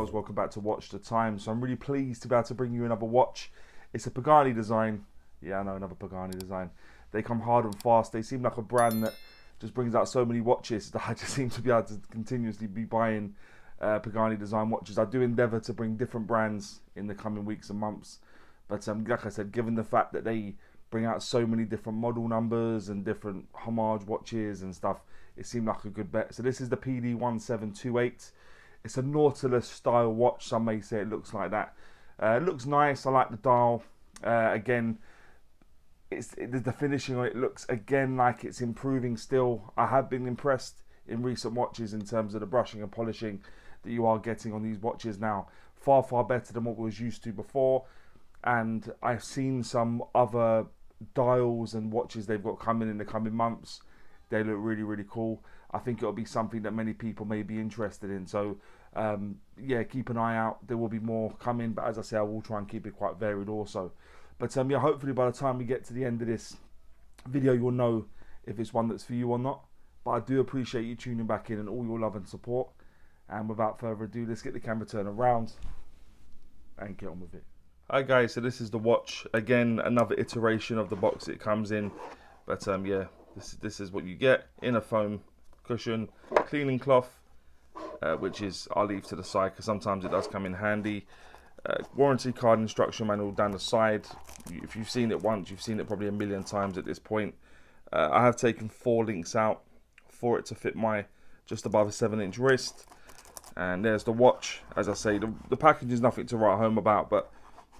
girls, welcome back to Watch the Time. So I'm really pleased to be able to bring you another watch. It's a Pagani Design. Yeah, I know, another Pagani Design. They come hard and fast. They seem like a brand that just brings out so many watches that I just seem to be able to continuously be buying Pagani Design watches. I do endeavour to bring different brands in the coming weeks and months, but like I said, given the fact that they bring out so many different model numbers and different Homage watches and stuff, it seemed like a good bet. So this is the PD-1728. It's a Nautilus style watch. Some may say it looks like that. It looks nice. I like the dial. Again, the finishing on it looks again like it's improving still. I have been impressed in recent watches in terms of the brushing and polishing that you are getting on these watches now. Far, far better than what we was used to before. And I've seen some other dials and watches they've got coming in the coming months. They look really, really cool. I think it'll be something that many people may be interested in. So, yeah, keep an eye out. There will be more coming, but as I say, I will try and keep it quite varied also. But yeah, hopefully by the time we get to the end of this video, you'll know if it's one that's for you or not. But I do appreciate you tuning back in and all your love and support. And without further ado, let's get the camera turned around and get on with it. Hi guys, so this is the watch. Again, another iteration of the box it comes in. But yeah, this is what you get in a foam cushion, cleaning cloth, which is I'll leave to the side because sometimes it does come in handy. Warranty card, instruction manual down the side. If you've seen it once, you've seen it probably a million times at this point. I have taken 4 links out for it to fit my just above a 7-inch wrist. And there's the watch. As I say, the package is nothing to write home about, but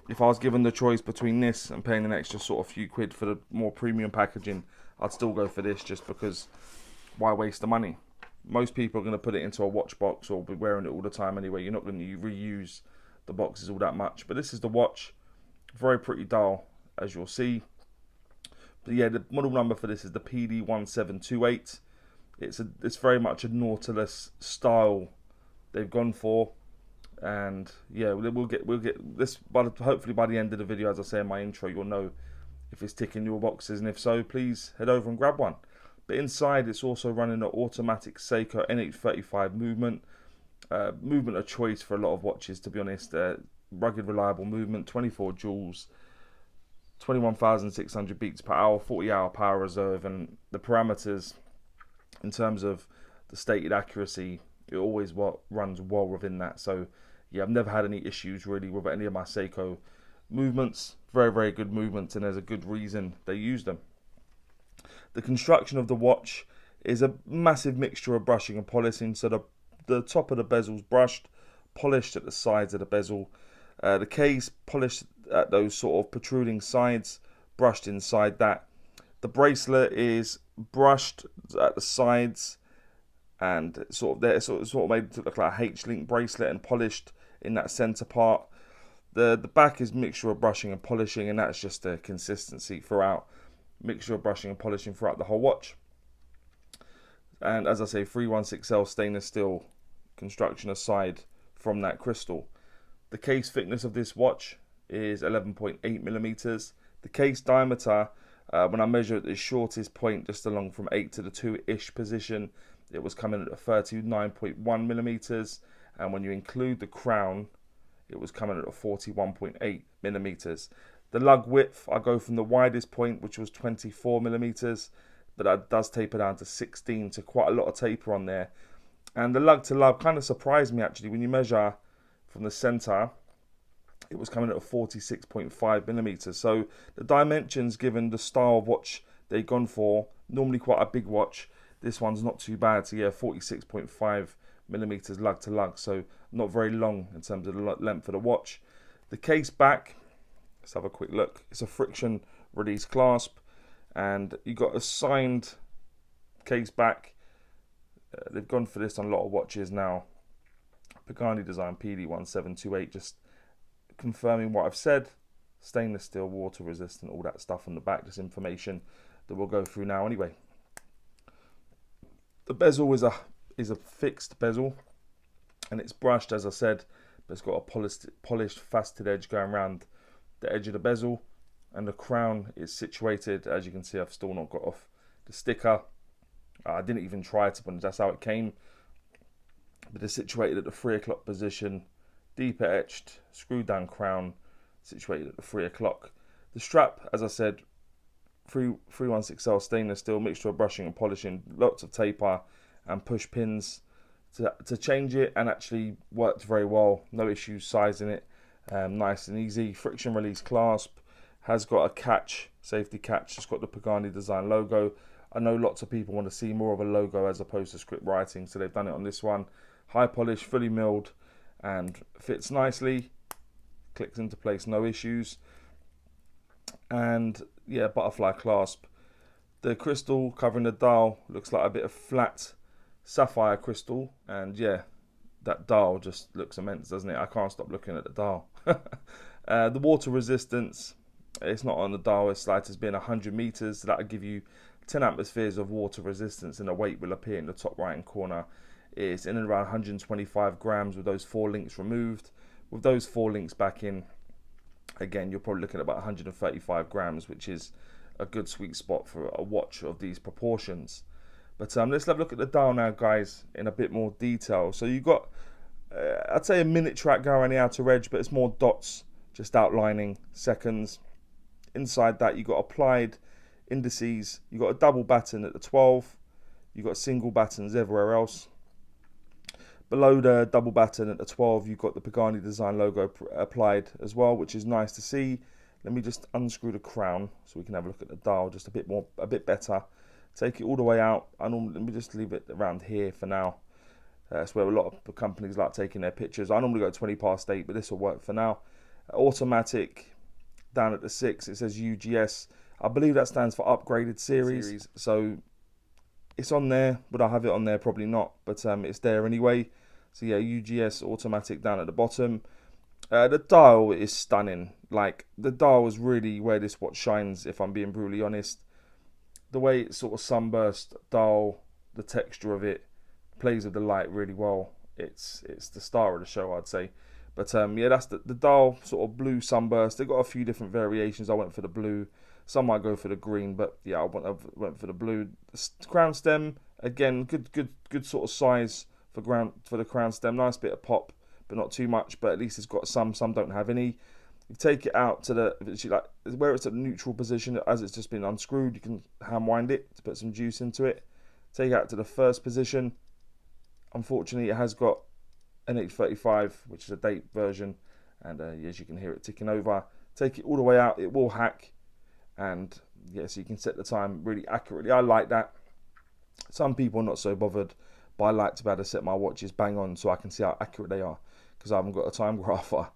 if I was given the choice between this and paying an extra sort of few quid for the more premium packaging, I'd still go for this, just because why waste the money? Most people are going to put it into a watch box or be wearing it all the time anyway. You're not going to reuse the boxes all that much. But this is the watch. Very pretty dial, as you'll see. But yeah, the model number for this is the PD-1728. It's very much a Nautilus style they've gone for. And yeah, we'll get this, but hopefully by the end of the video, as I say in my intro, you'll know if it's ticking your boxes, and if so, please head over and grab one. But inside, it's also running an automatic Seiko NH35 movement. Movement of choice for a lot of watches, to be honest. Rugged, reliable movement, 24 joules, 21,600 beats per hour, 40-hour power reserve, and the parameters in terms of the stated accuracy, it always runs well within that. So yeah, I've never had any issues really with any of my Seiko movements. Very, very good movements, and there's a good reason they use them. The construction of the watch is a massive mixture of brushing and polishing. So the top of the bezel's brushed, polished at the sides of the bezel. The case polished at those sort of protruding sides, brushed inside that. The bracelet is brushed at the sides and sort of made to look like a H-link bracelet and polished in that center part. The back is mixture of brushing and polishing, and that's just a consistency throughout. Mixture of brushing and polishing throughout the whole watch. And as I say, 316L stainless steel construction aside from that crystal. The case thickness of this watch is 11.8 millimeters. The case diameter, when I measure at the shortest point, just along from 8 to the 2-ish position, it was coming at 39.1 millimeters. And when you include the crown, it was coming at 41.8 millimeters. The lug width, I go from the widest point, which was 24 millimeters, but that does taper down to 16, so quite a lot of taper on there. And the lug to lug kind of surprised me actually. When you measure from the center, it was coming at 46.5 millimeters. So the dimensions, given the style of watch they've gone for, normally quite a big watch, this one's not too bad. So yeah, 46.5 millimeters lug to lug, so not very long in terms of the length of the watch. The case back, let's have a quick look. It's a friction release clasp, and you got a signed case back. They've gone for this on a lot of watches now. Pagani Design PD-1728, just confirming what I've said. Stainless steel, water resistant, all that stuff on the back, just information that we'll go through now anyway. The bezel is a fixed bezel, and it's brushed, as I said, but it's got a polished faceted edge going around the edge of the bezel, and the crown is situated, as you can see, I've still not got off the sticker. I didn't even try to, but that's how it came. But it's situated at the 3 o'clock position deeper etched, screwed down crown, situated at the 3 o'clock. The strap, as I said, 316L stainless steel, mixture of brushing and polishing, lots of taper and push pins to change it, and actually worked very well. No issues sizing it, nice and easy. Friction release clasp, has got a catch, safety catch. It's got the Pagani Design logo. I know lots of people want to see more of a logo as opposed to script writing, so they've done it on this one. High polish, fully milled, and fits nicely. Clicks into place, no issues. And yeah, butterfly clasp. The crystal covering the dial looks like a bit of flat sapphire crystal, and yeah, that dial just looks immense, doesn't it? I can't stop looking at the dial. The water resistance, it's not on the dial as slight as being 100 meters, so that'll give you 10 atmospheres of water resistance, and the weight will appear in the top right hand corner. It's in and around 125 grams with those 4 links removed. With those 4 links back in, again, you're probably looking at about 135 grams, which is a good sweet spot for a watch of these proportions. But let's have a look at the dial now, guys, in a bit more detail. So you've got, I'd say, a minute track going around the outer edge, but it's more dots, just outlining seconds. Inside that, you've got applied indices. You've got a double batten at the 12. You've got single battens everywhere else. Below the double batten at the 12, you've got the Pagani Design logo applied as well, which is nice to see. Let me just unscrew the crown so we can have a look at the dial just a bit better. Take it all the way out. Let me just leave it around here for now. That's where a lot of companies like taking their pictures. I normally go 20 past 8, but this will work for now. Automatic down at the 6, it says UGS. I believe that stands for upgraded series. So it's on there. Would I have it on there? Probably not, but it's there anyway. So yeah, UGS automatic down at the bottom. The dial is stunning. Like, the dial is really where this watch shines, if I'm being brutally honest. The way it's sort of sunburst dial, the texture of it, plays with the light really well. It's the star of the show, I'd say. But yeah, that's the dial, sort of blue sunburst. They've got a few different variations. I went for the blue. Some might go for the green, but yeah, I went for the blue. The crown stem, again, good sort of size for the crown stem. Nice bit of pop, but not too much. But at least it's got some. Some don't have any. You take it out to where it's at the neutral position, as it's just been unscrewed. You can hand wind it to put some juice into it. Take it out to the first position. Unfortunately, it has got NH35, which is a date version, and as you can hear it ticking over. Take it all the way out. It will hack. And yeah, so you can set the time really accurately. I like that. Some people are not so bothered, but I like to be able to set my watches bang on so I can see how accurate they are, because I haven't got a time grapher.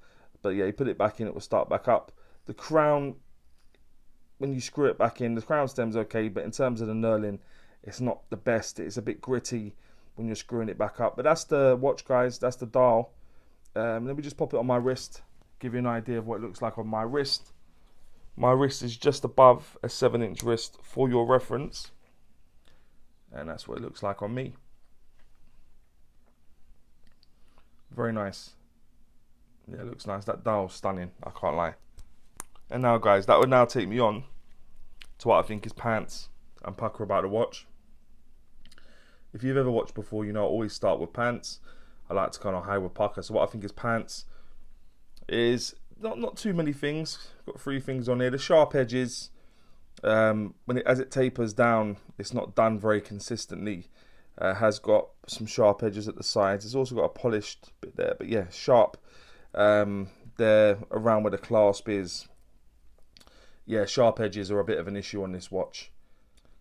But yeah, you put it back in, it will start back up. The crown, when you screw it back in, the crown stem's okay, but in terms of the knurling, it's not the best. It's a bit gritty when you're screwing it back up. But that's the watch, guys. That's the dial. Let me just pop it on my wrist, give you an idea of what it looks like on my wrist. My wrist is just above a 7-inch wrist for your reference. And that's what it looks like on me. Very nice. Yeah, it looks nice. That dial's stunning, I can't lie. And now, guys, that would now take me on to what I think is pants and Pukka about the watch. If you've ever watched before, you know I always start with pants. I like to kind of hide with Pukka. So what I think is pants is not too many things. Got 3 things on here. The sharp edges, as it tapers down, it's not done very consistently. Has got some sharp edges at the sides. It's also got a polished bit there, but yeah, sharp. There around where the clasp is. Yeah, sharp edges are a bit of an issue on this watch.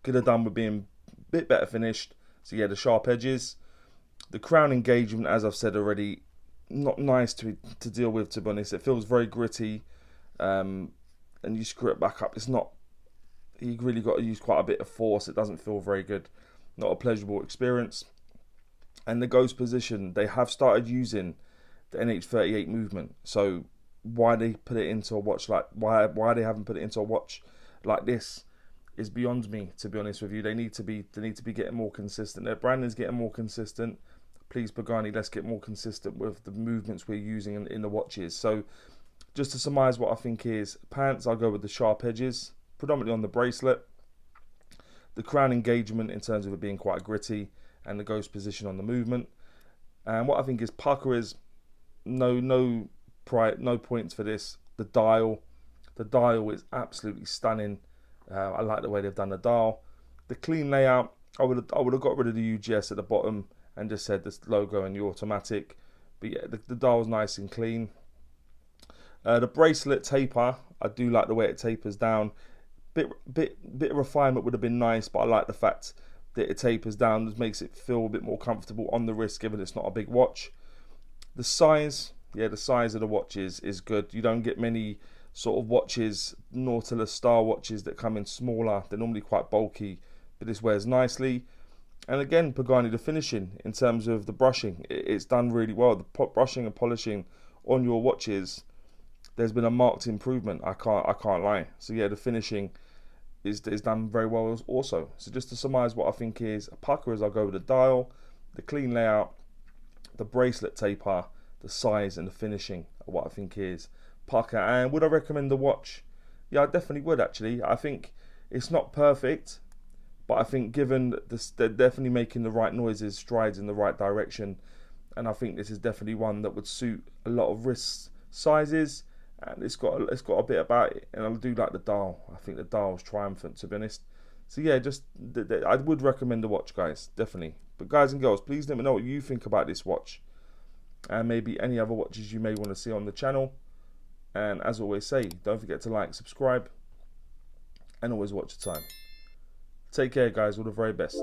Could have done with being a bit better finished. So yeah, the sharp edges. The crown engagement, as I've said already, not nice to deal with, to be honest. It feels very gritty, and you screw it back up, it's not, you really got to use quite a bit of force. It doesn't feel very good. Not a pleasurable experience. And the ghost position, they have started using the NH38 movement. So why they put it into a watch like, why they haven't put it into a watch like this is beyond me, to be honest with you. They need to be getting more consistent. Their branding's getting more consistent. Please, Pagani, let's get more consistent with the movements we're using in the watches. So just to surmise what I think is pants, I'll go with the sharp edges, predominantly on the bracelet. The crown engagement in terms of it being quite gritty, and the ghost position on the movement. And what I think is Pukka is no points for this. The dial is absolutely stunning. I like the way they've done the dial. The clean layout, I would have got rid of the UGS at the bottom and just said this logo and the automatic. But yeah, the dial is nice and clean. The bracelet taper, I do like the way it tapers down. Bit of refinement would have been nice, but I like the fact that it tapers down. Just makes it feel a bit more comfortable on the wrist, given it's not a big watch. The size, yeah, the size of the watch is good. You don't get many sort of watches, Nautilus style watches, that come in smaller. They're normally quite bulky, but this wears nicely. And again, Pagani, the finishing in terms of the brushing, it's done really well. The brushing and polishing on your watches, there's been a marked improvement. I can't lie. So yeah, the finishing is done very well also. So just to surmise what I think is a Pukka, is I'll go with the dial, the clean layout, the bracelet taper, the size and the finishing are what I think is Pukka. And would I recommend the watch? Yeah, I definitely would actually. I think it's not perfect, but I think given this, they're definitely making the right noises, strides in the right direction, and I think this is definitely one that would suit a lot of wrist sizes, and it's got a bit about it. And I do like the dial. I think the dial's triumphant, to be honest. So yeah, I would recommend the watch, guys, definitely. But guys and girls, please let me know what you think about this watch, and maybe any other watches you may want to see on the channel. And as always say, don't forget to like, subscribe, and always watch your time. Take care, guys. All the very best.